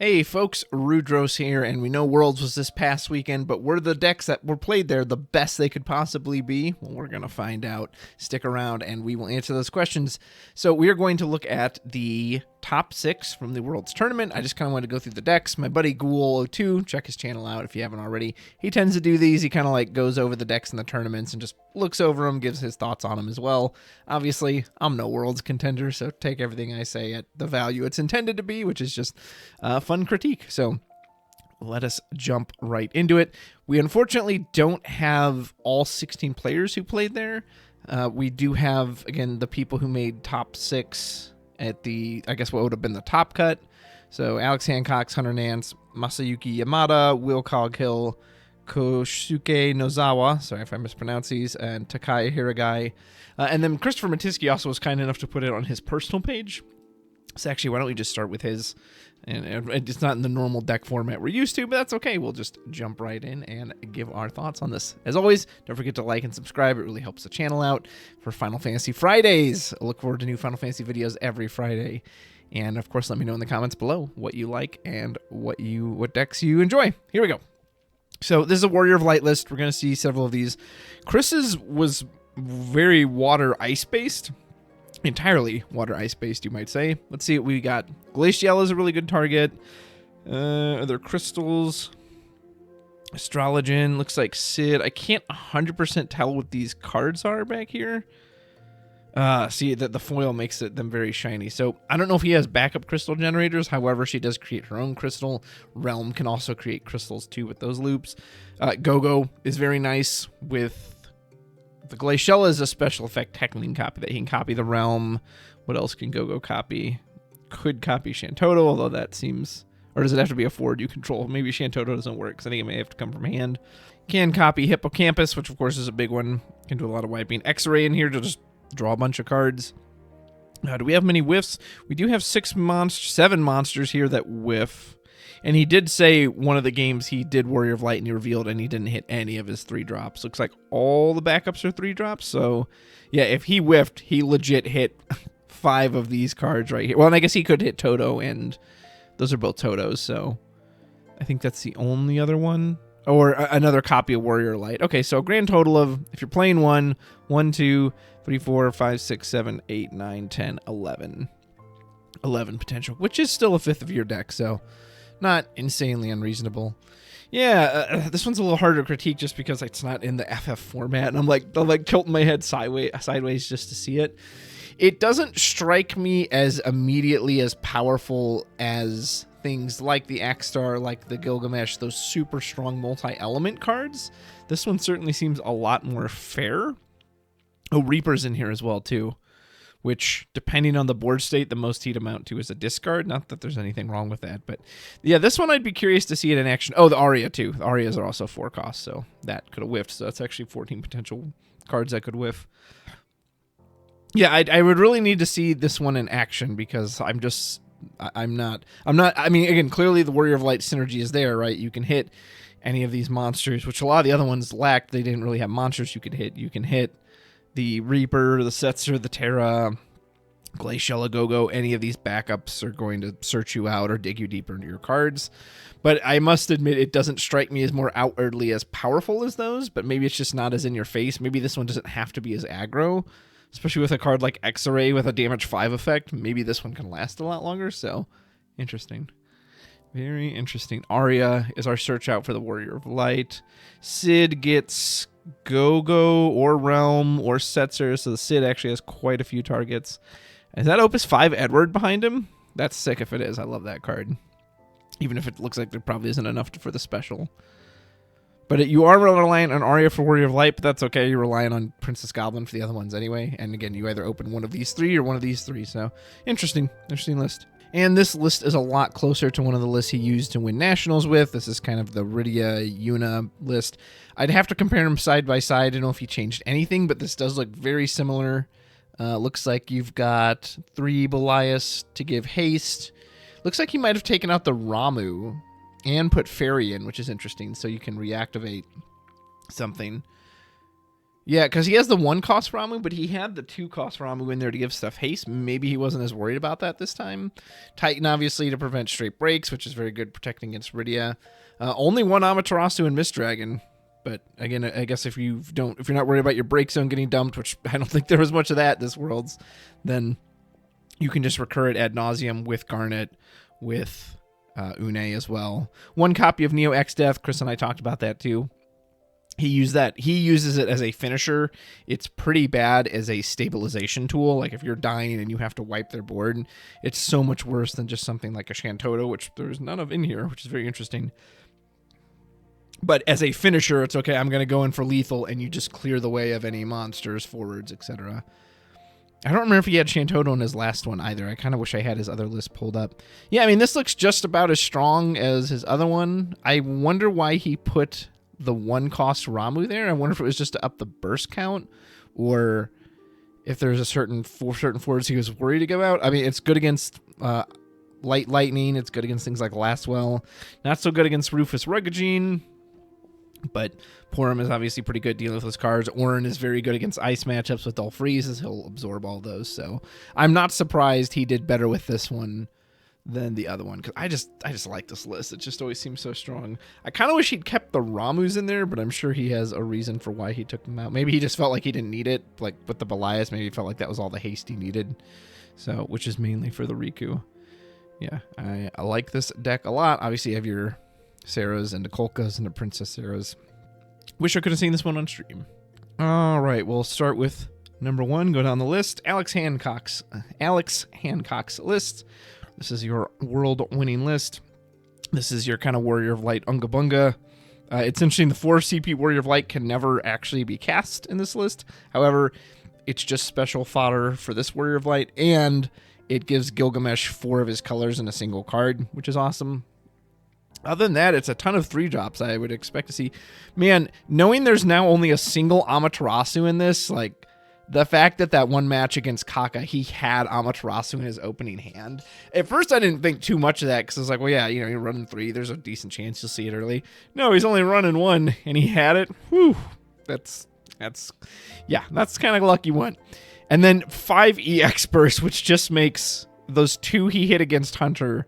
Hey folks, Rudros here, and we know Worlds was this past weekend, but were the decks that were played there the best they could possibly be? Well, we're going to find out. Stick around and we will answer those questions. So we are going to look at the top 6 from the Worlds tournament. I just kind of want to go through the decks. My buddy Ghoul02, check his channel out if you haven't already. He tends to do these. He kind of like goes over the decks in the tournaments and just looks over them, gives his thoughts on them as well. Obviously, I'm no Worlds contender, so take everything I say at the value it's intended to be, which is just fun critique. So let us jump right into it. We unfortunately don't have all 16 players who played there. We do have, again, the people who made top 6 at the, I guess what would have been the top cut. So Alex Hancock, Hunter Nance, Masayuki Yamada, Will Coghill, Kosuke Nozawa, sorry if I mispronounce these, and Takai Hiragai. And then Christopher Matisky also was kind enough to put it on his personal page. So actually, why don't we just start with his? And it's not in the normal deck format we're used to, but that's okay. We'll just jump right in and give our thoughts on this. As always, don't forget to like and subscribe. It really helps the channel out for Final Fantasy Fridays. I look forward to new Final Fantasy videos every Friday. And of course, let me know in the comments below what you like and what decks you enjoy. Here we go. So this is a Warrior of Light list. We're going to see several of these. Chris's was very water ice based. Entirely water ice based, you might say. Let's see what we got. Glacial is a really good target. Other crystals. Astrologen. Looks like Sid. I can't 100% tell what these cards are back here. See that the foil makes them very shiny. So I don't know if he has backup crystal generators. However, she does create her own crystal. Realm can also create crystals too with those loops. Go-Go is very nice with the Glacial is a special effect Heckling copy that he can copy the Realm. What else can Go-Go copy? Could copy Shantoto, although that seems... Or does it have to be a forward you control? Maybe Shantoto doesn't work, because I think it may have to come from hand. Can copy Hippocampus, which of course is a big one. Can do a lot of wiping. X-Ray in here to just draw a bunch of cards. Do we have many whiffs? We do have 7 monsters here that whiff. And he did say one of the games he did Warrior of Light and he revealed and he didn't hit any of his 3 drops. Looks like all the backups are 3 drops. So yeah, if he whiffed, he legit hit 5 of these cards right here. Well, and I guess he could hit Toto, and those are both Totos. So I think that's the only other one. Or another copy of Warrior of Light. Okay, so a grand total of, if you're playing 1, 2, 3, 4, 5, 6, 7, 8, 9, 10, 11. 11 potential, which is still a fifth of your deck, so not insanely unreasonable. Yeah, this one's a little harder to critique just because it's not in the FF format, and I'm like tilting my head sideways just to see it. It doesn't strike me as immediately as powerful as things like the Axstar, like the Gilgamesh, those super strong multi-element cards. This one certainly seems a lot more fair. Oh, Reaper's in here as well, too. Which, depending on the board state, the most he'd amount to is a discard. Not that there's anything wrong with that, but yeah, this one I'd be curious to see it in action. Oh, the Aria, too. The Arias are also 4 costs, so that could have whiffed. So that's actually 14 potential cards that could whiff. Yeah, I would really need to see this one in action because I mean, again, clearly the Warrior of Light synergy is there, right? You can hit any of these monsters, which a lot of the other ones lacked. They didn't really have monsters you could hit. You can hit the Reaper, the Setzer, the Terra, Glacial, Go-Go. Any of these backups are going to search you out or dig you deeper into your cards. But I must admit, it doesn't strike me as more outwardly as powerful as those, but maybe it's just not as in your face. Maybe this one doesn't have to be as aggro, especially with a card like X-Ray with a damage 5 effect. Maybe this one can last a lot longer, so interesting. Very interesting. Aria is our search out for the Warrior of Light. Sid gets Go-Go or Realm or Setzer, so the Sid actually has quite a few targets. Is that Opus 5 Edward behind him? That's sick if it is. I love that card. Even if it looks like there probably isn't enough for the special. But you are reliant on Aria for Warrior of Light, but that's okay. You're relying on Princess Goblin for the other ones anyway. And again, you either open one of these 3 or one of these 3. So interesting list. And this list is a lot closer to one of the lists he used to win Nationals with. This is kind of the Rydia Yuna list. I'd have to compare them side by side. I don't know if he changed anything, but this does look very similar. Looks like you've got 3 Belias to give haste. Looks like he might have taken out the Ramu and put Fairy in, which is interesting, so you can reactivate something. Yeah, because he has the 1-cost Ramu, but he had the 2-cost Ramu in there to give stuff haste. Maybe he wasn't as worried about that this time. Titan, obviously, to prevent straight breaks, which is very good protecting against Rydia. Only 1 Amaterasu and Mist Dragon. But again, I guess if you're not worried about your break zone getting dumped, which I don't think there was much of that this Worlds, then you can just recur it ad nauseum with Garnet, with Une as well. 1 copy of Neo X Death. Chris and I talked about that too. He uses it as a finisher. It's pretty bad as a stabilization tool. Like if you're dying and you have to wipe their board, it's so much worse than just something like a Shantoto, which there's none of in here, which is very interesting. But as a finisher, it's okay. I'm going to go in for lethal, and you just clear the way of any monsters, forwards, etc. I don't remember if he had Shantoto in his last one either. I kind of wish I had his other list pulled up. Yeah, I mean, this looks just about as strong as his other one. I wonder why he put the 1-cost Ramu there. I wonder if it was just to up the burst count, or if there's a certain forwards he was worried to go out. I mean, it's good against Light Lightning. It's good against things like Lastwell. Not so good against Rufus Rugagine. But Porum is obviously pretty good dealing with those cards. Orin is very good against ice matchups with all freezes. He'll absorb all those. So I'm not surprised he did better with this one than the other one, because I just like this list. It just always seems so strong. I kind of wish he'd kept the Ramus in there, but I'm sure he has a reason for why he took them out. Maybe he just felt like he didn't need it, like with the Belias. Maybe he felt like that was all the haste he needed. So, which is mainly for the Riku. Yeah, I like this deck a lot. Obviously, you have your Sarahs and the Kolkas and the Princess Sarahs. Wish I could have seen this one on stream. All right, we'll start with number 1. Go down the list. Alex Hancock's list. This is your world-winning list. This is your kind of Warrior of Light Unga Bunga. It's interesting, the 4 CP Warrior of Light can never actually be cast in this list. However, it's just special fodder for this Warrior of Light, and it gives Gilgamesh 4 of his colors in a single card, which is awesome. Other than that, it's a ton of 3-drops I would expect to see. Man, knowing there's now only a single Amaterasu in this, like, the fact that one match against Kaka, he had Amaterasu in his opening hand. At first, I didn't think too much of that, because I was like, well, yeah, you're running 3. There's a decent chance you'll see it early. No, he's only running 1, and he had it. Whew. That's kind of a lucky one. And then 5 EX burst, which just makes those 2 he hit against Hunter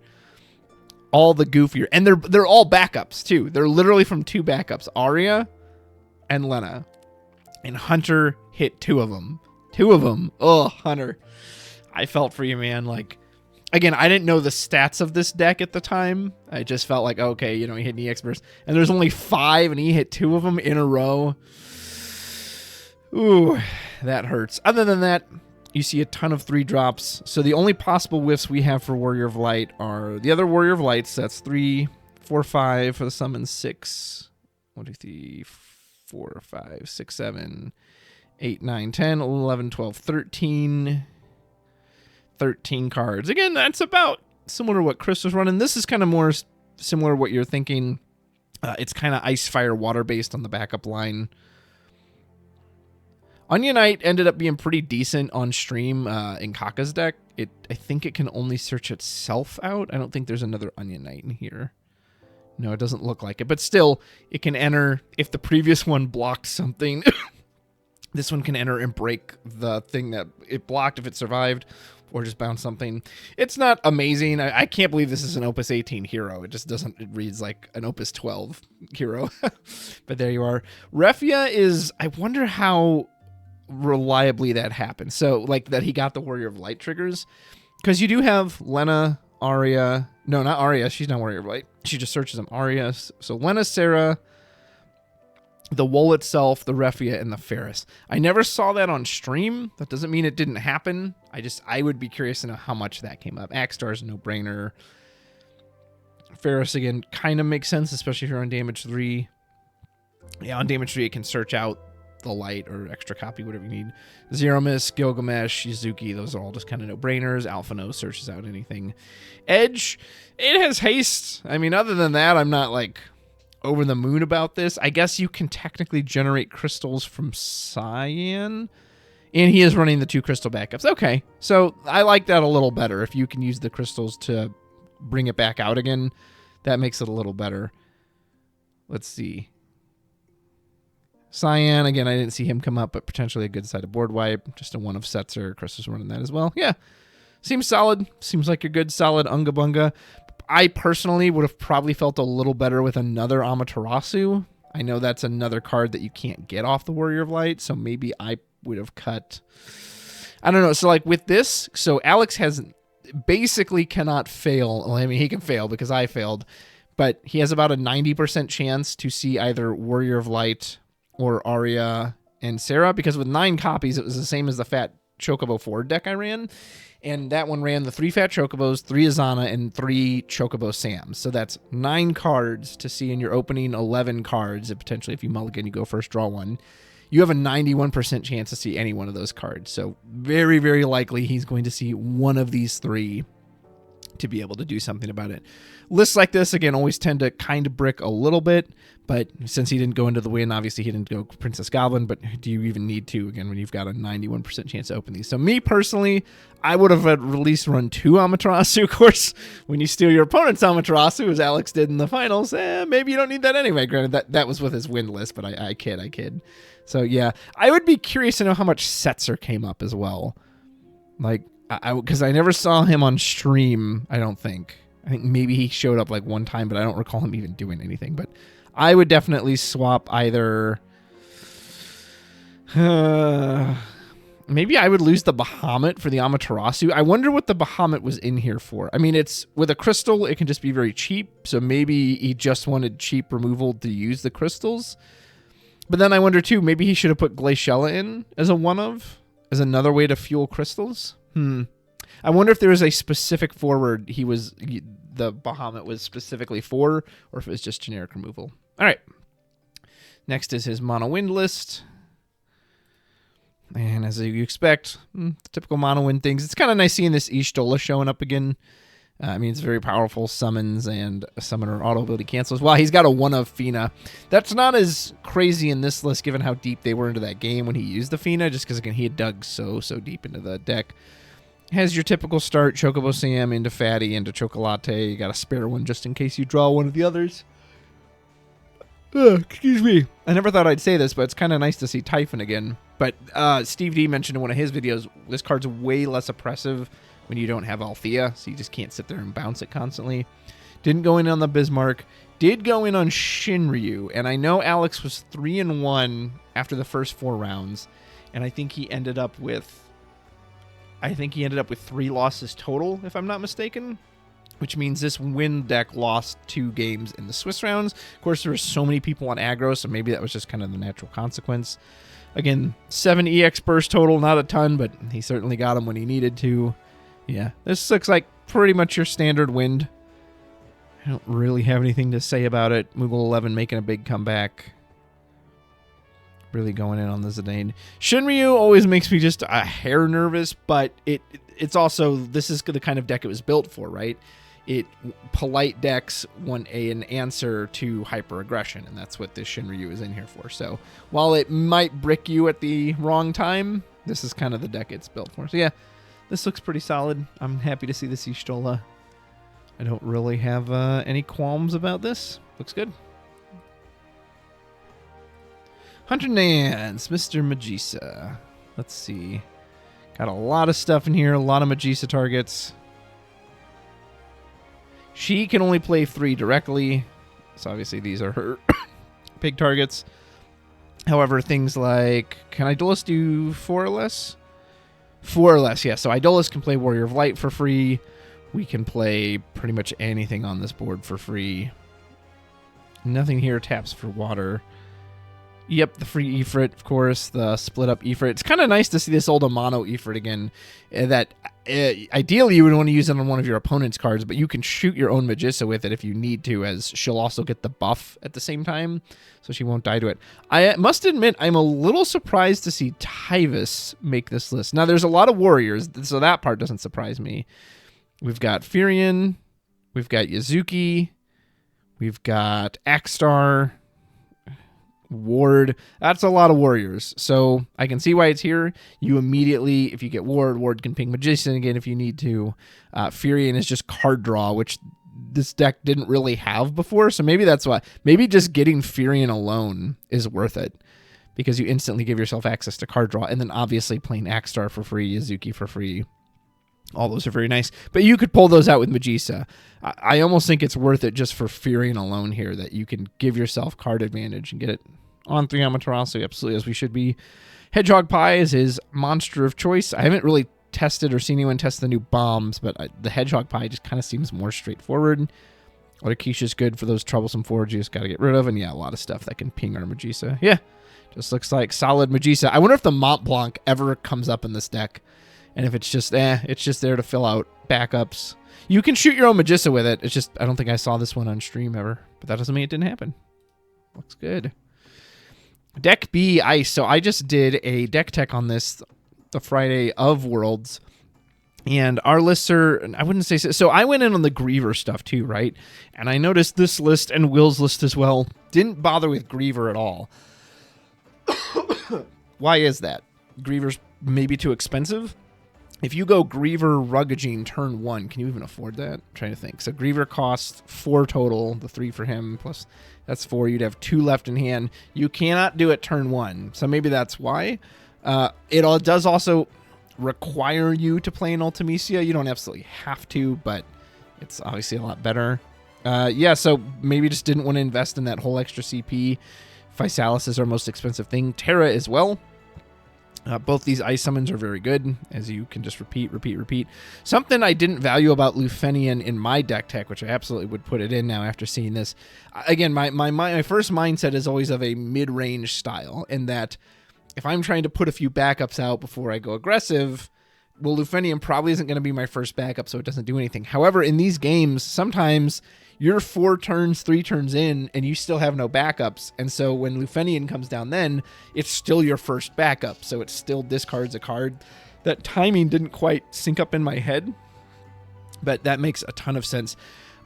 all the goofier. And they're all backups, too. They're literally from 2 backups, Arya and Lena. And Hunter hit 2 of them. 2 of them. Oh, Hunter. I felt for you, man. Like, again, I didn't know the stats of this deck at the time. I just felt like, okay, he hit an EX burst. And there's only 5, and he hit 2 of them in a row. Ooh, that hurts. Other than that, you see a ton of 3-drops. So the only possible whiffs we have for Warrior of Light are the other Warrior of Lights. That's 3, 4, 5 for the summon 6. 1, 2, 3, 4, 5, 6, 7, 8, 9, 10, 11, 12, 13. 13 cards. Again, that's about similar to what Chris was running. This is kind of more similar to what you're thinking. It's kind of Ice, Fire, Water based on the backup line. Onion Knight ended up being pretty decent on stream in Kaka's deck. I think it can only search itself out. I don't think there's another Onion Knight in here. No, it doesn't look like it. But still, it can enter if the previous one blocked something. This one can enter and break the thing that it blocked if it survived, or just bounce something. It's not amazing. I can't believe this is an Opus 18 hero. It just doesn't. It reads like an Opus 12 hero. But there you are. Refia is. I wonder how reliably that happened. So, like, that he got the Warrior of Light triggers, because you do have Lena, Arya. No, not Arya. She's not Warrior of Light. She just searches them. Arya. So Lena, Sarah, the Wool itself, the Refia, and the Ferris. I never saw that on stream. That doesn't mean it didn't happen. I would be curious to know how much that came up. Axstar's a no-brainer. Ferris, again, kind of makes sense, especially if you're on damage 3. Yeah, on damage 3, it can search out the light or extra copy, whatever you need. Zero Miss, Gilgamesh, Yuzuki, those are all just kind of no-brainers. Alphino searches out anything. Edge, it has haste. I mean, other than that, I'm not, like, over the moon about this. I guess you can technically generate crystals from Cyan, and he is running the 2 crystal backups. Okay, so I like that a little better. If you can use the crystals to bring it back out again, that makes it a little better. Let's see. Cyan, again, I didn't see him come up, but potentially a good side of board wipe. Just a one of Setzer. Chris was running that as well. Yeah, seems solid. Seems like a good, solid Unga Bunga. I personally would have probably felt a little better with another Amaterasu. I know that's another card that you can't get off the Warrior of Light, so maybe I would have cut... I don't know. So, like, with this, so Alex has basically cannot fail. Well, I mean, he can fail because I failed, but he has about a 90% chance to see either Warrior of Light or Arya and Sarah, because with 9 copies, it was the same as the Fat Chocobo Ford deck I ran. And that one ran the 3 Fat Chocobos, 3 Azana, and 3 Chocobo Sams. So that's 9 cards to see in your opening 11 cards. And potentially, if you mulligan, you go first, draw 1. You have a 91% chance to see any one of those cards. So very, very likely he's going to see one of these 3 to be able to do something about it. Lists like this, again, always tend to kind of brick a little bit, but since he didn't go into the win, obviously he didn't go Princess Goblin, but do you even need to, again, when you've got a 91% chance to open these? So me, personally, I would have at least run 2 Amaterasu. Of course, when you steal your opponent's Amaterasu, as Alex did in the finals, maybe you don't need that anyway. Granted, that was with his win list, but I kid. So yeah, I would be curious to know how much Setzer came up as well. Like, because I never saw him on stream, I don't think. I think maybe he showed up like one time, but I don't recall him even doing anything. But I would definitely swap either... maybe I would lose the Bahamut for the Amaterasu. I wonder what the Bahamut was in here for. I mean, it's with a crystal, it can just be very cheap. So maybe he just wanted cheap removal to use the crystals. But then I wonder, too, maybe he should have put Glaciella in as a one-of, as another way to fuel crystals. I wonder if there was a specific forward the Bahamut was specifically for, or if it was just generic removal. All right. Next is his mono wind list. And as you expect, typical mono wind things. It's kind of nice seeing this Y'shtola showing up again. I mean, it's very powerful summons and a summoner auto ability cancels. Wow, he's got a one of Fina. That's not as crazy in this list given how deep they were into that game when he used the Fina, just because, again, he had dug so deep into the deck. Has your typical start, Chocobo Sam into Fatty, into Chocolate. You got a spare one just in case you draw one of the others. Excuse me. I never thought I'd say this, but it's kind of nice to see Typhon again. But Steve D mentioned in one of his videos, this card's way less oppressive when you don't have Althea, so you just can't sit there and bounce it constantly. Didn't go in on the Bismarck. Did go in on Shinryu, and I know Alex was 3-1 after the first 4 rounds, and I think he ended up with 3 losses total, if I'm not mistaken, which means this win deck lost 2 games in the Swiss rounds. Of course, there were so many people on aggro, so maybe that was just kind of the natural consequence. Again, 7 EX burst total, not a ton, but he certainly got them when he needed to. Yeah, this looks like pretty much your standard wind. I don't really have anything to say about it. Moogle 11 making a big comeback. Really going in on the Zidane. Shinryu always makes me just a hair nervous, but it's also, this is the kind of deck it was built for, right? It polite decks want an answer to hyper aggression, and that's what this Shinryu is in here for. So while it might brick you at the wrong time, this is kind of the deck it's built for. So yeah, this looks pretty solid. I'm happy to see this Y'shtola. I don't really have any qualms about this. Looks good. Hunter Nance, Mr. Magisa. Let's see. Got a lot of stuff in here, a lot of Magisa targets. She can only play 3 directly, so obviously these are her big targets. However, things like, can Idolus do 4 or less? 4 or less, yeah. So Idolus can play Warrior of Light for free. We can play pretty much anything on this board for free. Nothing here taps for water. Yep, the free Ifrit, of course, the split-up Ifrit. It's kind of nice to see this old Amano Ifrit again. That ideally you would want to use it on one of your opponent's cards, but you can shoot your own Magissa with it if you need to, as she'll also get the buff at the same time, so she won't die to it. I must admit, I'm a little surprised to see Tyvis make this list. Now, there's a lot of warriors, so that part doesn't surprise me. We've got Furion, we've got Yazuki, we've got Axstar, Ward. That's a lot of warriors, so I can see why it's here. You immediately, if you get Ward can ping Magician again if you need to. Furion is just card draw, which this deck didn't really have before, so maybe that's why. Maybe just getting Furion alone is worth it, because you instantly give yourself access to card draw. And then obviously playing Axstar for free, Yazuki for free. All those are very nice. But you could pull those out with Magisa. I almost think it's worth it just for Fearing alone here, that you can give yourself card advantage and get it on 3 Amaterasu, absolutely, as we should be. Hedgehog Pie is his monster of choice. I haven't really tested or seen anyone test the new bombs, but the Hedgehog Pie just kind of seems more straightforward. Otakisha is good for those troublesome forwards you just got to get rid of. And yeah, a lot of stuff that can ping our Magisa. Yeah, just looks like solid Magisa. I wonder if the Mont Blanc ever comes up in this deck. And if it's just there to fill out backups. You can shoot your own Magisa with it. It's just, I don't think I saw this one on stream ever. But that doesn't mean it didn't happen. Looks good. Deck B, Ice. So I just did a deck tech on this the Friday of Worlds. And our lists are, I wouldn't say so. I went in on the Griever stuff too, right? And I noticed this list and Will's list as well didn't bother with Griever at all. Why is that? Griever's maybe too expensive? If you go Griever Ruggagine turn 1, can you even afford that? I'm trying to think. So Griever costs 4 total, the 3 for him, plus that's 4. You'd have 2 left in hand. You cannot do it turn 1, so maybe that's why. It does also require you to play an Ultimisia. You don't absolutely have to, but it's obviously a lot better. Yeah, so maybe just didn't want to invest in that whole extra CP. Physalis is our most expensive thing. Terra as well. Both these ice summons are very good, as you can just repeat. Something I didn't value about Lufenian in my deck tech, which I absolutely would put it in now after seeing this. Again, my first mindset is always of a mid-range style, in that if I'm trying to put a few backups out before I go aggressive, well, Lufenian probably isn't going to be my first backup, so it doesn't do anything. However, in these games, sometimes you're 3 turns in, and you still have no backups. And so when Lufenian comes down then, it's still your first backup. So it still discards a card. That timing didn't quite sync up in my head, but that makes a ton of sense.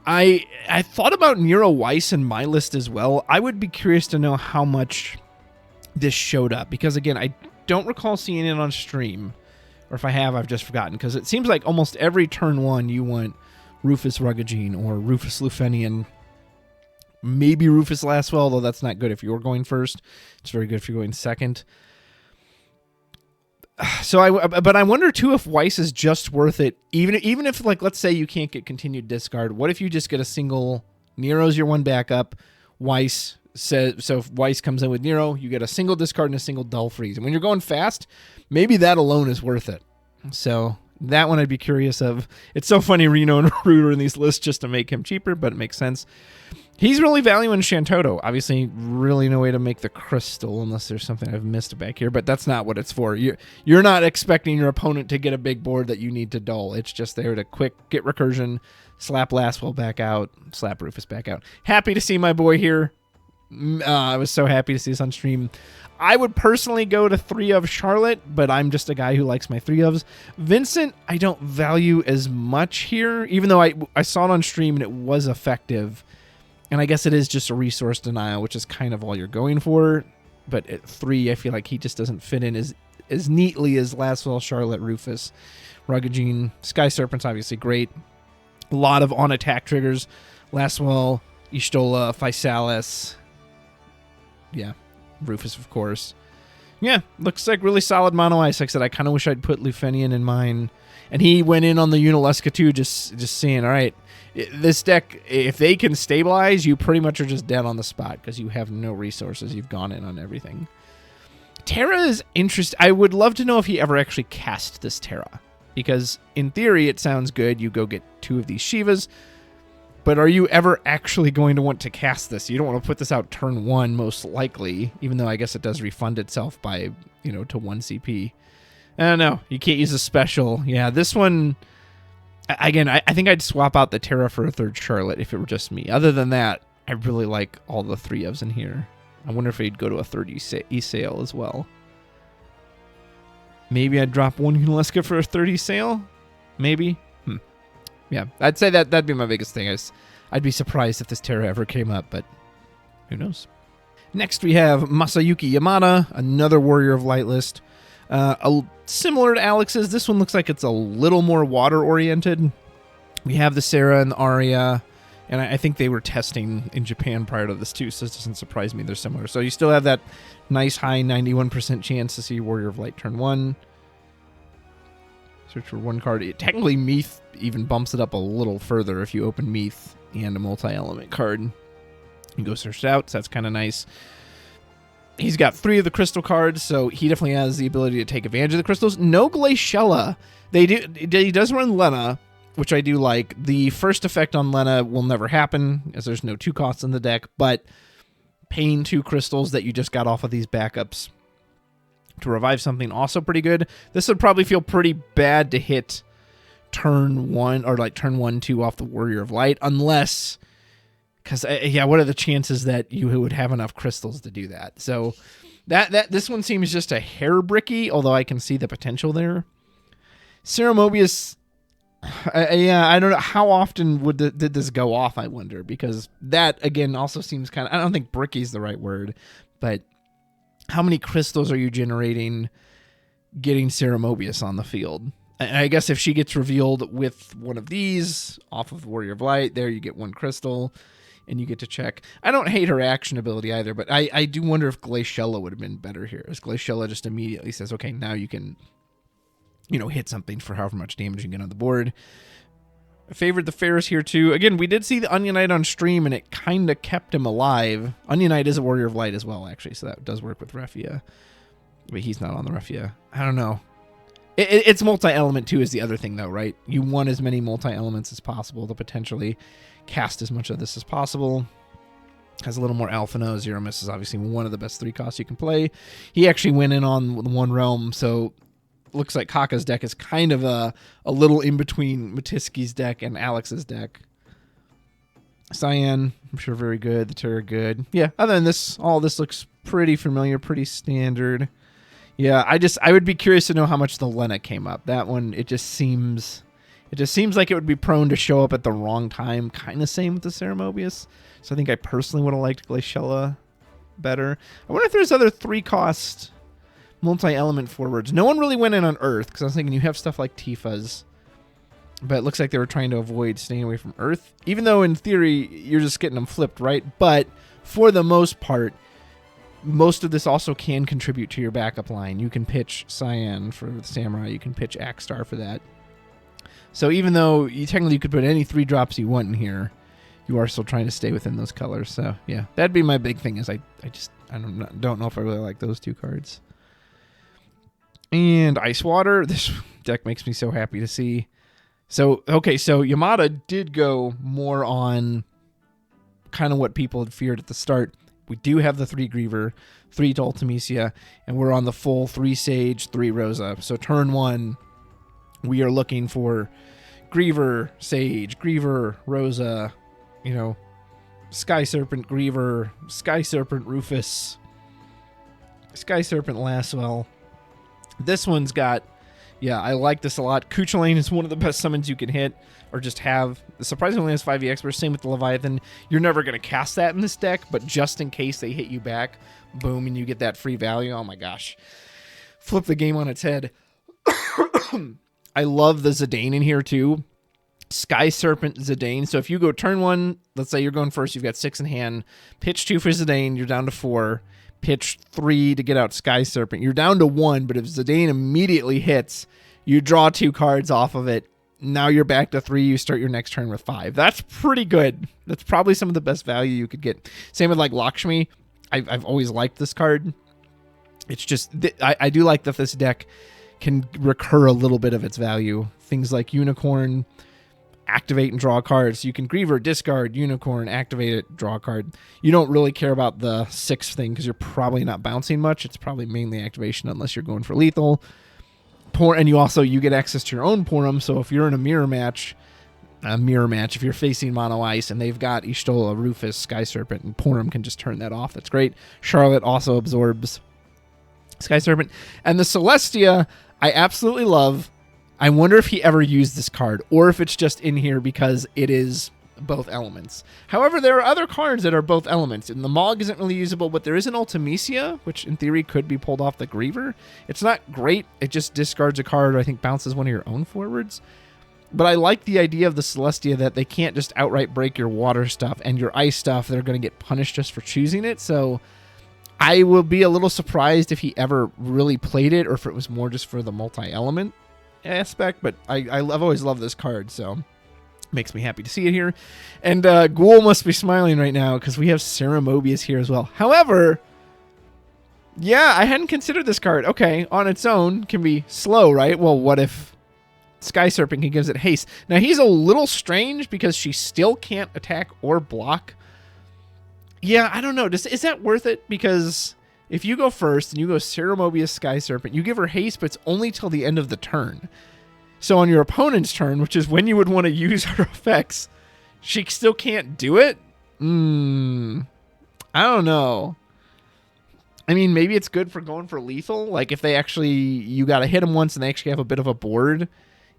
I thought about Nero Weiss in my list as well. I would be curious to know how much this showed up, because again, I don't recall seeing it on stream, or if I have, I've just forgotten, because it seems like almost every turn 1 you want Rufus Ruggagine or Rufus Lufenian, maybe Rufus Lastwell, although that's not good if you're going first. It's very good if you're going second. But I wonder too if Weiss is just worth it, even if, like, let's say you can't get continued discard. What if you just get a single Nero's your one backup? Weiss says, so if Weiss comes in with Nero, you get a single discard and a single dull freeze. And when you're going fast, maybe that alone is worth it. So that one I'd be curious of. It's so funny, Reno and Rooter in these lists just to make him cheaper, but it makes sense. He's really valuing Shantoto. Obviously, really no way to make the crystal unless there's something I've missed back here, but that's not what it's for. You're not expecting your opponent to get a big board that you need to dull. It's just there to quick get recursion, slap Lastwell back out, slap Rufus back out. Happy to see my boy here. I was so happy to see this on stream. I would personally go to 3 of Charlotte, but I'm just a guy who likes my 3 ofs. Vincent, I don't value as much here, even though I saw it on stream and it was effective. And I guess it is just a resource denial, which is kind of all you're going for. But at 3, I feel like he just doesn't fit in as neatly as Lastwell, Charlotte, Rufus, Ruggagine. Sky Serpent's obviously great. A lot of on-attack triggers. Lastwell, Ishtola, Physalis. Yeah, Rufus, of course. Yeah, looks like really solid mono ice. Like I said, I kind of wish I'd put Lufenian in mine. And he went in on the Unileska too, just seeing, all right, this deck, if they can stabilize, you pretty much are just dead on the spot because you have no resources. You've gone in on everything. Terra is interesting. I would love to know if he ever actually cast this Terra, because in theory it sounds good. You go get 2 of these Shivas, but are you ever actually going to want to cast this? You don't want to put this out turn 1 most likely, even though I guess it does refund itself by, to 1 CP. I don't know. You can't use a special. Yeah, this one, again, I think I'd swap out the Terra for a 3rd Charlotte if it were just me. Other than that, I really like all the 3 ofs in here. I wonder if he'd go to a 3rd E-Sale as well. Maybe I'd drop 1 Unileska for a 3rd E-Sale? Maybe? Yeah, I'd say that'd be my biggest thing. I'd be surprised if this Terra ever came up, but who knows? Next we have Masayuki Yamada, another Warrior of Light list. Similar to Alex's, this one looks like it's a little more water-oriented. We have the Sarah and the Arya And I think they were testing in Japan prior to this too, so it doesn't surprise me they're similar. So you still have that nice high 91% chance to see Warrior of Light turn 1. Search for 1 card. Technically, Meath even bumps it up a little further if you open Meath and a multi-element card. You go search it out, so that's kind of nice. He's got 3 of the crystal cards, so he definitely has the ability to take advantage of the crystals. No Glaciella. He does run Lena, which I do like. The first effect on Lena will never happen, as there's no 2 costs in the deck, but paying 2 crystals that you just got off of these backups to revive something, also pretty good. This would probably feel pretty bad to hit turn 1, or like turn 1, 2 off the Warrior of Light, unless, because, yeah, what are the chances that you would have enough crystals to do that? So this one seems just a hair bricky, although I can see the potential there. Ceremobius, I don't know how often did this go off, I wonder, because that again also seems kind of, I don't think bricky is the right word, but how many crystals are you generating getting Ceremobius on the field? And I guess if she gets revealed with one of these off of Warrior of Light, there you get 1 crystal and you get to check. I don't hate her action ability either, but I do wonder if Glaciella would have been better here, as Glaciella just immediately says, okay, now you can, hit something for however much damage you get on the board. I favored the Ferris here too. Again, we did see the Onion Knight on stream, and it kind of kept him alive. Onion Knight is a Warrior of Light as well, actually, so that does work with Refia. But he's not on the Refia. I don't know. It's multi-element too is the other thing, though, right? You want as many multi-elements as possible to potentially cast as much of this as possible. Has a little more alpha now. Zero Miss is obviously one of the best 3 costs you can play. He actually went in on 1 realm, so looks like Kaka's deck is kind of a little in between Matiski's deck and Alex's deck. Cyan, I'm sure very good. The Terra good. Yeah, other than this, all this looks pretty familiar, pretty standard. Yeah, I would be curious to know how much the Lena came up. That one, it just seems like it would be prone to show up at the wrong time. Kind of same with the Ceremobius. So I think I personally would have liked Glaciella better. I wonder if there's other 3-cost multi-element forwards. No one really went in on Earth, because I was thinking you have stuff like Tifa's, but it looks like they were trying to avoid staying away from Earth, even though in theory you're just getting them flipped, right? But for the most part, most of this also can contribute to your backup line. You can pitch Cyan for the Samurai, you can pitch Axstar for that. So even though you technically could put any 3 drops you want in here, you are still trying to stay within those colors. So yeah, that'd be my big thing, is I don't know if I really like those 2 cards. And Ice Water, this deck makes me so happy to see. So, okay, so Yamada did go more on kind of what people had feared at the start. We do have the 3 Griever, 3 to Ultimecia, and we're on the full 3 Sage, 3 Rosa. So turn 1, we are looking for Griever, Sage, Griever, Rosa, Sky Serpent, Griever, Sky Serpent, Rufus, Sky Serpent, Laswell. This one's got, yeah, I like this a lot. Cuchulainn is one of the best summons you can hit or just have. The surprisingly has 5 EX, but same with the Leviathan. You're never going to cast that in this deck, but just in case they hit you back, boom, and you get that free value. Oh my gosh. Flip the game on its head. I love the Zidane in here too. Sky Serpent Zidane. So if you go turn 1, let's say you're going first, you've got 6 in hand, pitch 2 for Zidane, you're down to 4. Pitch 3 to get out Sky Serpent. You're down to 1, but if Zidane immediately hits, you draw 2 cards off of it. Now you're back to 3. You start your next turn with 5. That's pretty good. That's probably some of the best value you could get. Same with like Lakshmi. I've always liked this card. It's just, I do like that this deck can recur a little bit of its value. Things like Unicorn, activate and draw cards. You can Griever, discard, Unicorn, activate it, draw a card. You don't really care about the 6th thing because you're probably not bouncing much. It's probably mainly activation unless you're going for lethal. And you get access to your own Porum, so if you're in a mirror match, if you're facing Mono Ice and they've got Ishtola, Rufus, Sky Serpent, and Porum can just turn that off. That's great. Charlotte also absorbs Sky Serpent. And the Celestia, I absolutely love. I wonder if he ever used this card, or if it's just in here because it is both elements. However, there are other cards that are both elements, and the Mog isn't really usable, but there is an Ultimecia, which in theory could be pulled off the Griever. It's not great. It just discards a card, or I think bounces one of your own forwards. But I like the idea of the Celestia that they can't just outright break your water stuff and your ice stuff. They're going to get punished just for choosing it. So I will be a little surprised if he ever really played it or if it was more just for the multi-element aspect. But I've always loved this card, so makes me happy to see it here. And Ghoul must be smiling right now because we have Ceremobius here as well. However, yeah, I hadn't considered this card. Okay, on its own can be slow, right? Well, what if Sky Serpent, he gives it haste. Now, he's a little strange because she still can't attack or block. Yeah, I don't know. Is that worth it? Because if you go first and you go Ceremobius Sky Serpent, you give her haste, but it's only till the end of the turn. So on your opponent's turn, which is when you would want to use her effects, she still can't do it? I don't know. I mean, maybe it's good for going for lethal. Like if they actually, you got to hit them once and they actually have a bit of a board.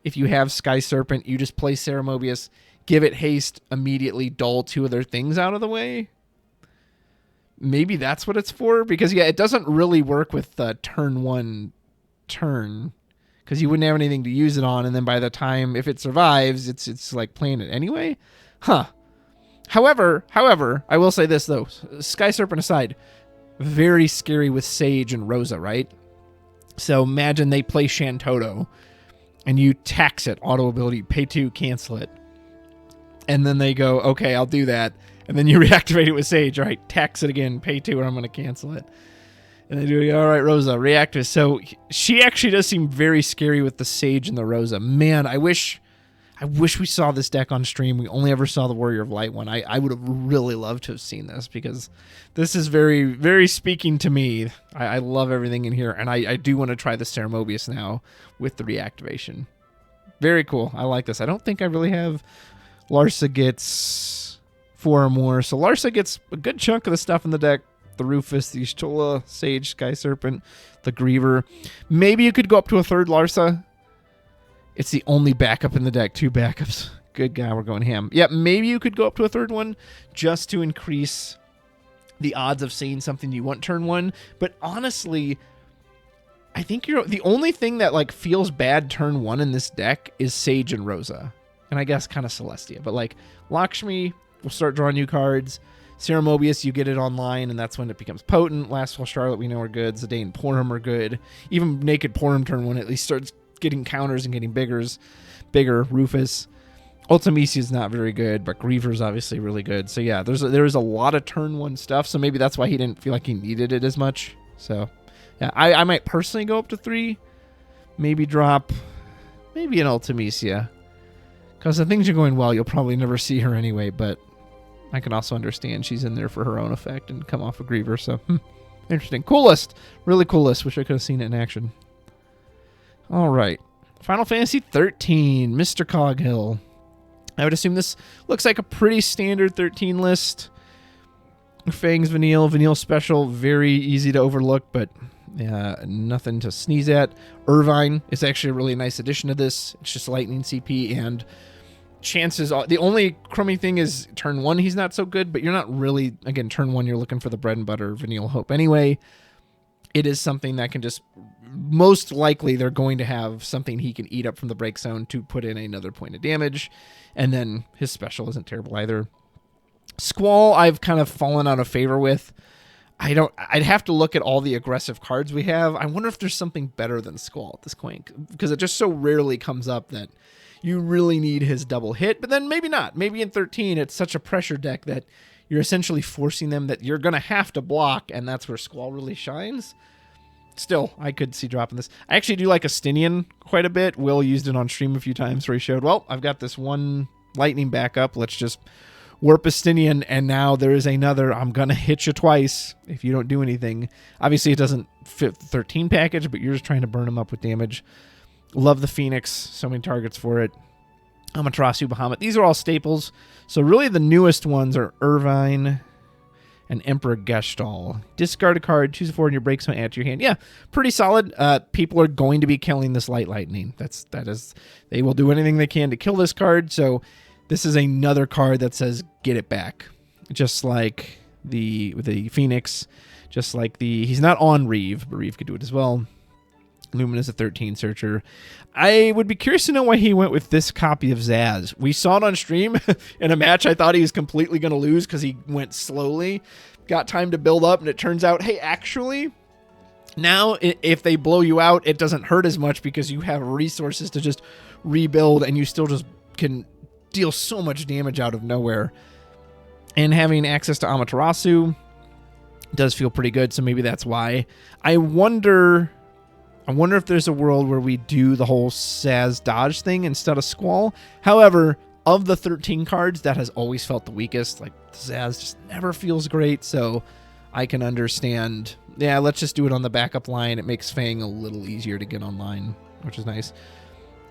If you have Sky Serpent, you just play Ceremobius, give it haste, immediately dull 2 other things out of the way. Maybe that's what it's for. Because, yeah, it doesn't really work with the turn 1 turn. Because you wouldn't have anything to use it on. And then by the time, if it survives, it's like playing it anyway. Huh. However, I will say this, though. Sky Serpent aside, very scary with Sage and Rosa, right? So imagine they play Shantoto. And you tax it, auto ability, pay 2, cancel it. And then they go, okay, I'll do that. And then you reactivate it with Sage. All right, tax it again, pay 2, or I'm going to cancel it. And they do, all right, Rosa, reactivate. So she actually does seem very scary with the Sage and the Rosa. Man, I wish we saw this deck on stream. We only ever saw the Warrior of Light one. I would have really loved to have seen this because this is very, very speaking to me. I love everything in here, and I do want to try the Ceremobius now with the reactivation. Very cool. I like this. I don't think I really have... Larsa gets 4 or more, so Larsa gets a good chunk of the stuff in the deck. The Rufus, the Y'shtola, Sage, Sky Serpent, the Griever. Maybe you could go up to a 3rd Larsa. It's the only backup in the deck. 2 backups. Good guy, we're going ham. Yeah, maybe you could go up to a 3rd one just to increase the odds of seeing something you want turn 1. But honestly, I think the only thing that like feels bad turn 1 in this deck is Sage and Rosa. And I guess kind of Celestia. But like Lakshmi will start drawing new cards. Ceremobius, you get it online, and that's when it becomes potent. Last Fall Charlotte, we know are good. Zidane Porum are good. Even Naked Porum turn 1 at least starts getting counters and getting bigger. Rufus. Ultimisia is not very good, but Griever is obviously really good. So yeah, there's a lot of turn 1 stuff, so maybe that's why he didn't feel like he needed it as much. So yeah, I might personally go up to 3. Maybe drop maybe an Ultimisia. Because if things are going well, you'll probably never see her anyway, but I can also understand she's in there for her own effect and come off a Griever, so interesting. Cool list. Really cool list. Wish I could have seen it in action. All right. Final Fantasy 13, Mr. Coghill. I would assume this looks like a pretty standard 13 list. Fangs Vanille Special, very easy to overlook, but nothing to sneeze at. Irvine is actually a really nice addition to this. It's just lightning CP, and chances are, the only crummy thing is turn 1 he's not so good, but you're not really, again, turn 1 you're looking for the bread and butter Vanille Hope anyway. It is something that can just, most likely they're going to have something he can eat up from the break zone to put in another point of damage, and then his special isn't terrible either. Squall I've kind of fallen out of favor with. I'd have to look at all the aggressive cards we have. I wonder if there's something better than Squall at this point, because it just so rarely comes up that you really need his double hit, but then maybe not. Maybe in 13 it's such a pressure deck that you're essentially forcing them that you're going to have to block, and that's where Squall really shines. Still, I could see dropping this. I actually do like Astinian quite a bit. Will used it on stream a few times where he showed, well, I've got this one lightning backup. Let's just warp Astinian, and now there is another. I'm going to hit you twice if you don't do anything. Obviously, it doesn't fit the 13 package, but you're just trying to burn him up with damage. Love the Phoenix. So many targets for it. Amaterasu, Bahamut. These are all staples. So really the newest ones are Irvine and Emperor Gestalt. Discard a card, choose a 4 in your break zone, add to your hand. Yeah, pretty solid. People are going to be killing this Light Lightning. That is, they will do anything they can to kill this card. So this is another card that says get it back. Just like the Phoenix, just like he's not on Reeve, but Reeve could do it as well. Lumina's a 13 searcher. I would be curious to know why he went with this copy of Zaz. We saw it on stream in a match. I thought he was completely going to lose because he went slowly. Got time to build up, and it turns out, hey, actually, now if they blow you out, it doesn't hurt as much because you have resources to just rebuild, and you still just can deal so much damage out of nowhere. And having access to Amaterasu does feel pretty good, so maybe that's why. I wonder if there's a world where we do the whole Zaz dodge thing instead of Squall. However, of the 13 cards, that has always felt the weakest. Like, Zaz just never feels great, so I can understand. Yeah, let's just do it on the backup line. It makes Fang a little easier to get online, which is nice.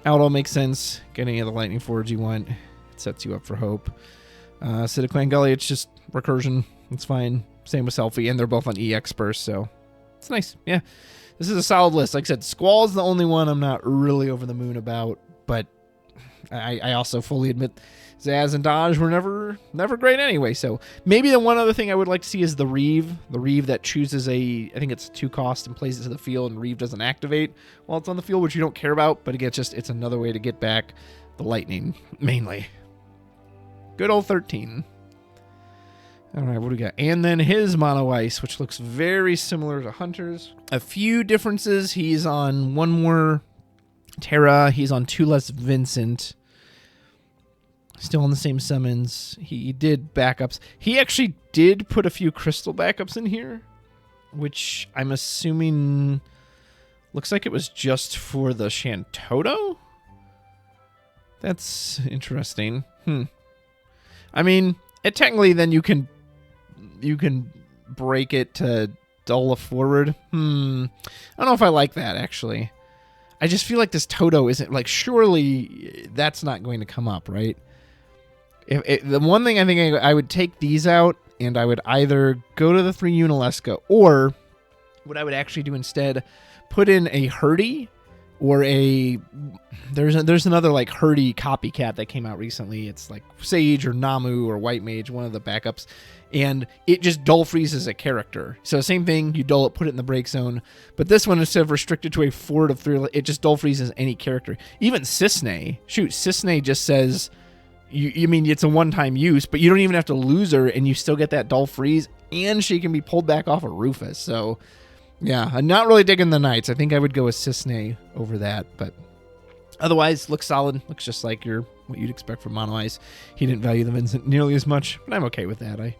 Aldo makes sense. Get any of the Lightning Forge you want. It sets you up for hope. City Clan Gully, it's just recursion. It's fine. Same with Selfie, and they're both on EX burst, so it's nice. Yeah. This is a solid list. Like I said, Squall's the only one I'm not really over the moon about, but I also fully admit Zaz and Dodge were never great anyway. So maybe the one other thing I would like to see is the Reeve. The Reeve that chooses I think it's 2 cost and plays it to the field, and Reeve doesn't activate while it's on the field, which you don't care about, but again, it's another way to get back the Lightning, mainly. Good old 13. All right, what do we got? And then his Mono Ice, which looks very similar to Hunter's. A few differences. He's on 1 more Terra. He's on 2 less Vincent. Still on the same summons. He did backups. He actually did put a few crystal backups in here, which I'm assuming looks like it was just for the Shantoto? That's interesting. I mean, technically then you can break it to Dola forward. I don't know if I like that, actually. I just feel like this Toto isn't, like, surely that's not going to come up, right? The one thing I think I would take these out, and I would either go to the 3 Unalesca, or what I would actually do instead, put in a Hurdy, or there's another, like, Hurdy copycat that came out recently. It's like Sage or Namu or White Mage, one of the backups, and it just dull freezes a character. So same thing, you dull it, put it in the break zone, but this one, instead of restricted to a 4 to 3, it just dull freezes any character. Even Cisne just says, you mean it's a one-time use, but you don't even have to lose her, and you still get that dull freeze, and she can be pulled back off of Rufus. So yeah, I'm not really digging the Knights. I think I would go with Cisne over that, but otherwise, looks solid. Looks just like what you'd expect from Mono Ice. He didn't value the Vincent nearly as much, but I'm okay with that. I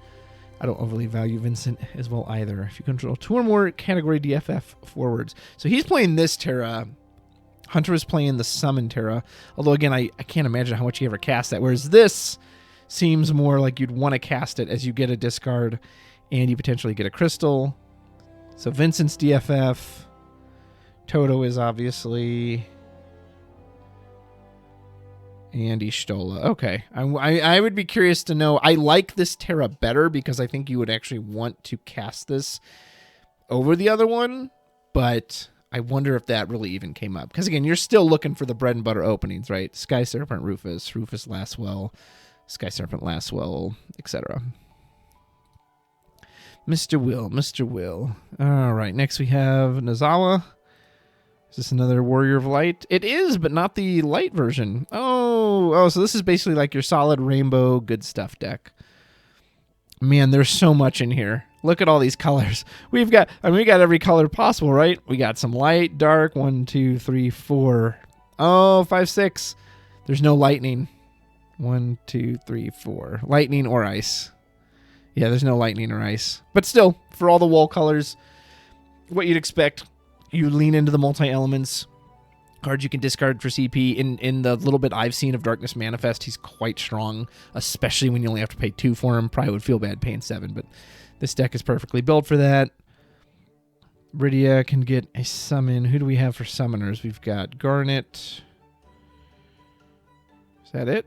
don't overly value Vincent as well either. If you control 2 or more category DFF forwards. So he's playing this Terra. Hunter is playing the Summon Terra. Although, again, I can't imagine how much you ever cast that. Whereas this seems more like you'd want to cast it as you get a discard and you potentially get a crystal. So Vincent's DFF. Toto is obviously... and Ishtola. Okay. I would be curious to know. I like this Terra better because I think you would actually want to cast this over the other one, but I wonder if that really even came up. Because again, you're still looking for the bread and butter openings, right? Sky Serpent, Rufus Lastwell, Sky Serpent Lastwell, etc. Mr. Will. All right, next we have Nozawa. Is this another Warrior of Light? It is, but not the light version. Oh, so this is basically like your solid rainbow good stuff deck. Man, there's so much in here. Look at all these colors. We got every color possible, right? We got some light, dark, 1, 2, 3, 4. Oh, 5, 6. There's no lightning. 1, 2, 3, 4. Lightning or ice. Yeah, there's no lightning or ice. But still, for all the wall colors, what you'd expect. You lean into the multi-elements. Cards you can discard for CP. In the little bit I've seen of Darkness Manifest, he's quite strong, especially when you only have to pay 2 for him. Probably would feel bad paying 7, but this deck is perfectly built for that. Rydia can get a summon. Who do we have for summoners? We've got Garnet. Is that it?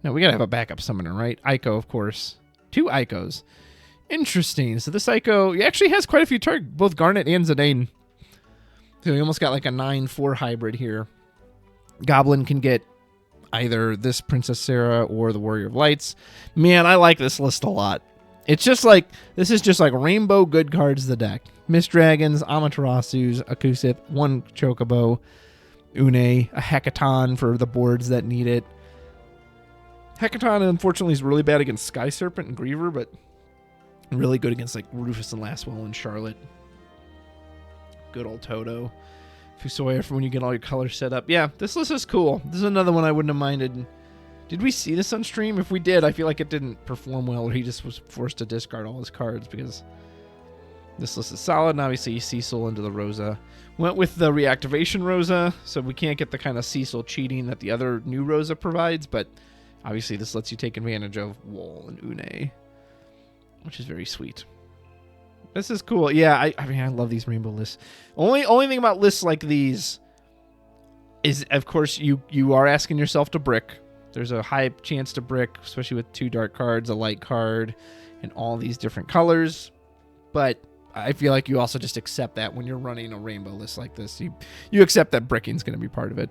No, we gotta have a backup summoner, right? Ico, of course. 2 Icos. Interesting. So this Ico actually has quite a few targets, both Garnet and Zidane. So we almost got like a 9-4 hybrid here. Goblin can get either this Princess Sarah or the Warrior of Lights. Man, I like this list a lot. It's just like, this is just like rainbow good cards the deck. Mist Dragons, Amaterasu's, a Kusith, 1 Chocobo, Une, a Hecaton for the boards that need it. Hecaton, unfortunately, is really bad against Sky Serpent and Griever, but really good against like Rufus and Lastwell and Charlotte. Good old Toto. Fusoya for when you get all your colors set up. Yeah, this list is cool. This is another one I wouldn't have minded. Did we see this on stream? If we did, I feel like it didn't perform well, or he just was forced to discard all his cards, because this list is solid. And obviously, Cecil into the Rosa. Went with the reactivation Rosa, so we can't get the kind of Cecil cheating that the other new Rosa provides, but obviously this lets you take advantage of Wool and Une, which is very sweet. This is cool. Yeah, I mean, I love these rainbow lists. Only thing about lists like these is, of course, you are asking yourself to brick. There's a high chance to brick, especially with 2 dark cards, a light card, and all these different colors. But I feel like you also just accept that when you're running a rainbow list like this. You accept that bricking is going to be part of it.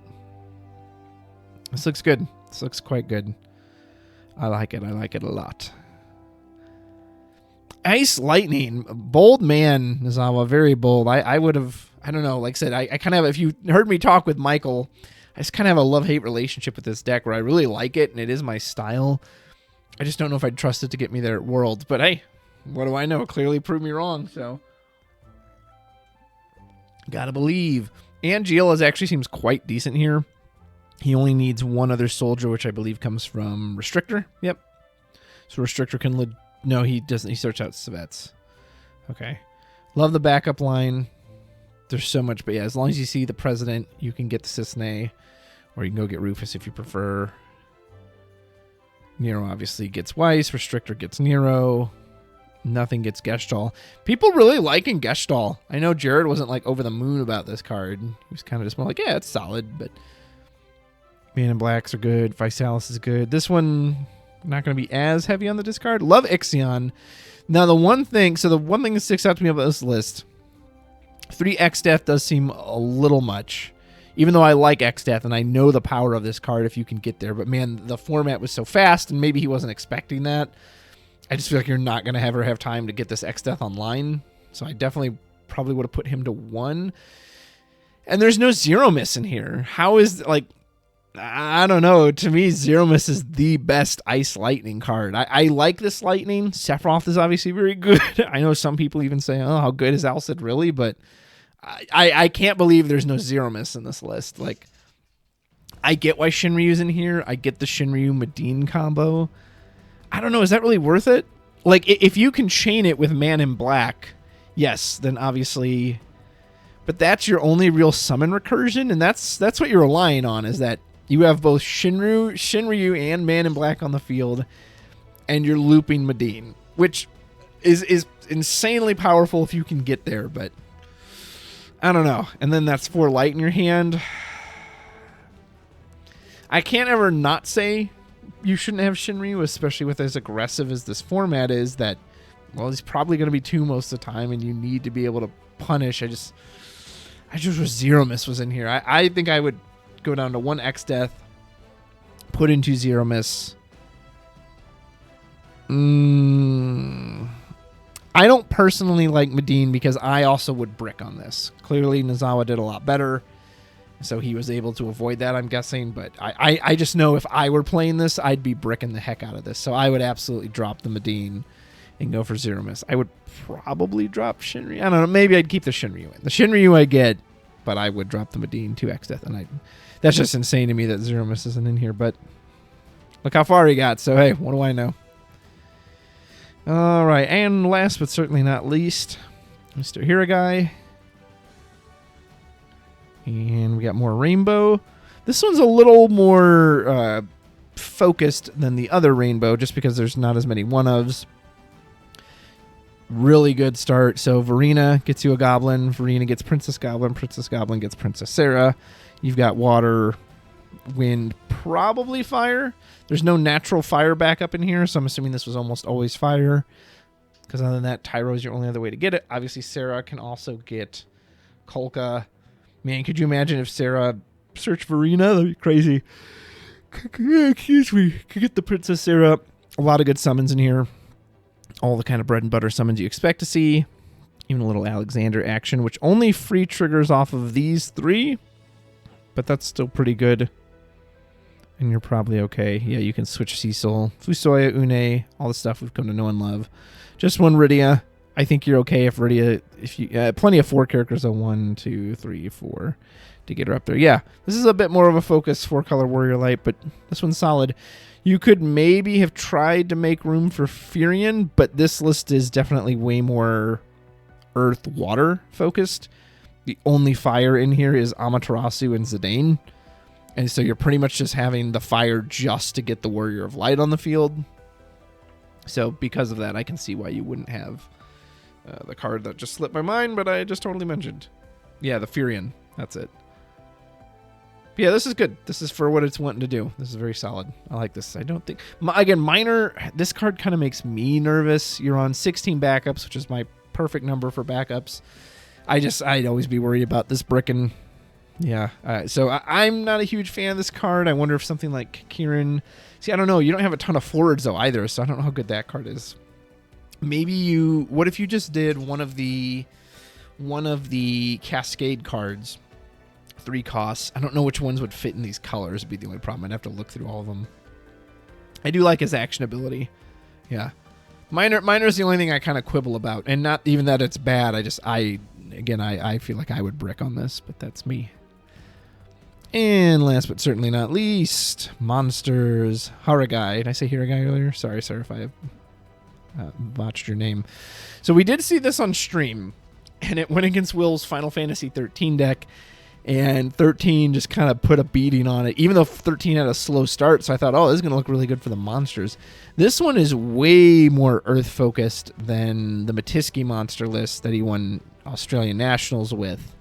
This looks good. This looks quite good. I like it. I like it a lot. Ice Lightning. Bold man, Nizawa. Very bold. I would have, I don't know, like I said, I kind of, if you heard me talk with Michael, I just kind of have a love-hate relationship with this deck where I really like it, and it is my style. I just don't know if I'd trust it to get me there at Worlds. But hey, what do I know? Clearly proved me wrong, so. Gotta believe. And Giela's actually seems quite decent here. He only needs 1 other soldier, which I believe comes from Restrictor. Yep. So Restrictor can... No, he doesn't. He starts out Svets. Okay. Love the backup line. There's so much. But yeah, as long as you see the President, you can get the Cisne. Or you can go get Rufus if you prefer. Nero obviously gets Weiss. Restrictor gets Nero. Nothing gets Gestalt. People really liking Gestalt. I know Jared wasn't like over the moon about this card. He was kind of just more like, yeah, it's solid. But Man in Blacks are good. Visalis is good. This one... not going to be as heavy on the discard. Love Ixion. Now, the one thing that sticks out to me about this list, 3 X-Death does seem a little much. Even though I like X-Death and I know the power of this card if you can get there. But man, the format was so fast and maybe he wasn't expecting that. I just feel like you're not going to ever have time to get this X-Death online. So I definitely probably would have put him to 1. And there's no Zero Miss in here. How is, like... I don't know. To me, Zero Miss is the best Ice Lightning card. I like this Lightning. Sephiroth is obviously very good. I know some people even say, oh, how good is Alcid really? But I can't believe there's no Zero Miss in this list. Like, I get why Shinryu's in here. I get the Shinryu Medine combo. I don't know. Is that really worth it? Like, if you can chain it with Man in Black, yes, then obviously... But that's your only real summon recursion, and that's what you're relying on, is that you have both Shinryu and Man in Black on the field, and you're looping Medine, which is insanely powerful if you can get there, but I don't know. And then that's 4 light in your hand. I can't ever not say you shouldn't have Shinryu, especially with as aggressive as this format is, that, well, he's probably going to be 2 most of the time, and you need to be able to punish. I just wish Zero Miss was in here. I think I would go down to 1 X-Death, put into Zero Miss. I don't personally like Medine because I also would brick on this. Clearly, Nizawa did a lot better, so he was able to avoid that, I'm guessing. But I just know if I were playing this, I'd be bricking the heck out of this. So I would absolutely drop the Medine and go for Zero Miss. I would probably drop Shinryu. I don't know. Maybe I'd keep the Shinryu in. The Shinryu I get, but I would drop the Medine 2 X-Death. And that's just insane to me that Zero Miss isn't in here. But look how far he got. So, hey, what do I know? All right. And last but certainly not least, Mr. Hiragai. And we got more Rainbow. This one's a little more focused than the other Rainbow just because there's not as many one-ofs. Really good start. So Verena gets you a Goblin. Verena gets Princess Goblin. Princess Goblin gets Princess Sarah. You've got Water, Wind, probably Fire. There's no natural Fire backup in here, so I'm assuming this was almost always Fire. Because other than that, Tyro is your only other way to get it. Obviously, Sarah can also get Kolka. Man, could you imagine if Sarah searched Verena? That'd be crazy. Excuse me. Could get the Princess Sarah. A lot of good summons in here. All the kind of bread and butter summons you expect to see. Even a little Alexander action, which only free triggers off of these 3, but that's still pretty good. And you're probably okay. Yeah, you can switch Cecil, Fusoya, Une, all the stuff we've come to know and love. Just 1 Rydia. I think you're okay if Rydia, if you plenty of 4 characters, a 1, 2, 3, 4 to get her up there. Yeah, this is a bit more of a focus 4-color Warrior Light, but this one's solid. You could maybe have tried to make room for Furion, but this list is definitely way more Earth Water focused. The only fire in here is Amaterasu and Zidane. And so you're pretty much just having the fire just to get the Warrior of Light on the field. So because of that, I can see why you wouldn't have the card that just slipped my mind, but I just totally mentioned. Yeah, the Furion. That's it. But yeah, this is good. This is for what it's wanting to do. This is very solid. I like this. I don't think... Again, Minor, this card kind of makes me nervous. You're on 16 backups, which is my perfect number for backups. I'd always be worried about this bricking. Yeah. So I'm not a huge fan of this card. I wonder if something like Kieran... See, I don't know. You don't have a ton of forwards, though, either, so I don't know how good that card is. Maybe you... What if you just did one of the Cascade cards? 3 costs. I don't know which ones would fit in these colors. Would be the only problem. I'd have to look through all of them. I do like his action ability. Yeah. Minor is the only thing I kind of quibble about. And not even that it's bad. I feel like I would brick on this, but that's me. And last but certainly not least, monsters. Haragai. Did I say Haragai earlier? Sorry if I botched your name. So we did see this on stream, and it went against Will's Final Fantasy 13 deck, and 13 just kind of put a beating on it, even though 13 had a slow start, so I thought, oh, this is going to look really good for the monsters. This one is way more Earth-focused than the Matiski monster list that he won Australian Nationals with.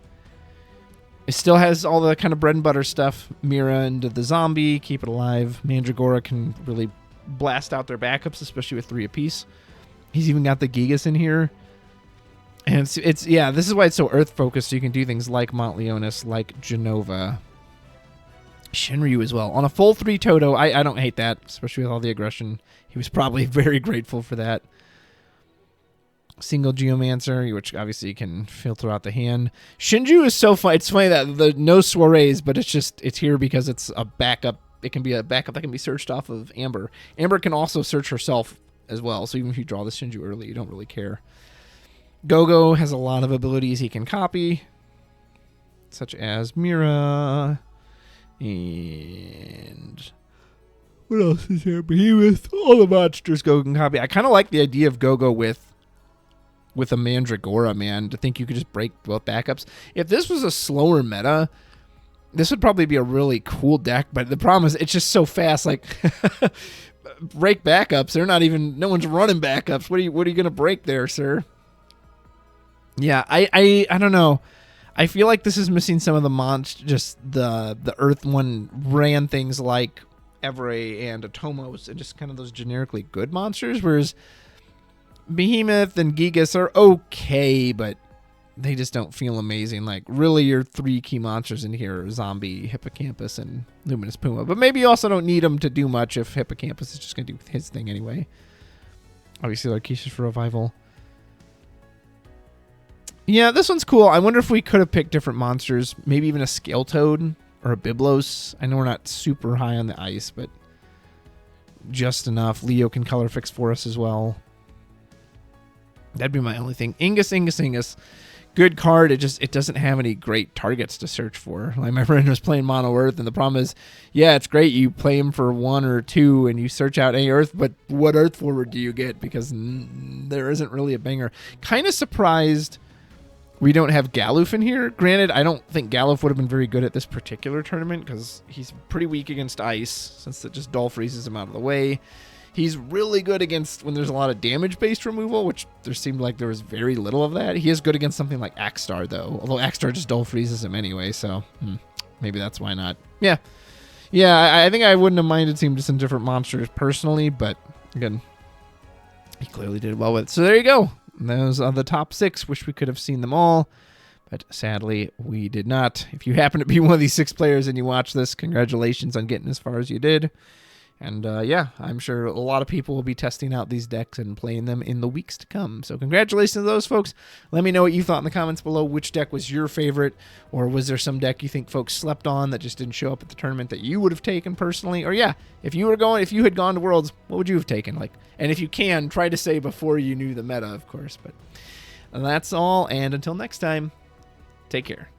It still has all the kind of bread and butter stuff. Mira into the zombie, keep it alive. Mandragora can really blast out their backups, especially with 3 apiece. He's even got the Gigas in here. And it's yeah, this is why it's so Earth-focused, so you can do things like Montleonis, like Genova. Shinryu as well. On a full 3 Toto, I don't hate that, especially with all the aggression. He was probably very grateful for that. Single Geomancer, which obviously can filter out the hand. Shinju is so fun. It's funny that the no soirees, but it's here because it's a backup. It can be a backup that can be searched off of Amber. Amber can also search herself as well, so even if you draw the Shinju early, you don't really care. Gogo has a lot of abilities he can copy, such as Mira. And what else is there? Behemoth. All the monsters Gogo can copy. I kind of like the idea of Gogo with a Mandragora, man, to think you could just break both backups. If this was a slower meta, this would probably be a really cool deck, but the problem is it's just so fast. Like, break backups. They're not even, no one's running backups. What are you going to break there, sir? Yeah, I don't know. I feel like this is missing some of the just the Earth one ran things like Evray and Atomos and just kind of those generically good monsters, whereas Behemoth and Gigas are okay, but they just don't feel amazing. Like, really, your 3 key monsters in here are Zombie, Hippocampus, and Luminous Puma. But maybe you also don't need them to do much if Hippocampus is just going to do his thing anyway. Obviously, Larkishas for Revival. Yeah, this one's cool. I wonder if we could have picked different monsters. Maybe even a Scale Toad or a Biblos. I know we're not super high on the ice, but just enough. Leo can color fix for us as well. That'd be my only thing. Ingus. Good card. It doesn't have any great targets to search for. Like, my friend was playing Mono Earth, and the problem is, yeah, it's great. You play him for 1 or 2, and you search out any Earth, but what Earth forward do you get? Because there isn't really a banger. Kind of surprised we don't have Galoof in here. Granted, I don't think Galoof would have been very good at this particular tournament because he's pretty weak against ice, since it just dull freezes him out of the way. He's really good against when there's a lot of damage-based removal, which there seemed like there was very little of that. He is good against something like Axstar, though, although Axstar just dull freezes him anyway, so maybe that's why not. Yeah, I think I wouldn't have minded seeing just some different monsters personally, but again, he clearly did well with it. So there you go. Those are the top 6. Wish we could have seen them all, but sadly, we did not. If you happen to be one of these 6 players and you watch this, congratulations on getting as far as you did. And yeah, I'm sure a lot of people will be testing out these decks and playing them in the weeks to come. So congratulations to those folks. Let me know what you thought in the comments below. Which deck was your favorite? Or was there some deck you think folks slept on that just didn't show up at the tournament that you would have taken personally? Or yeah, if you had gone to Worlds, what would you have taken? And if you can, try to say before you knew the meta, of course. But that's all. And until next time, take care.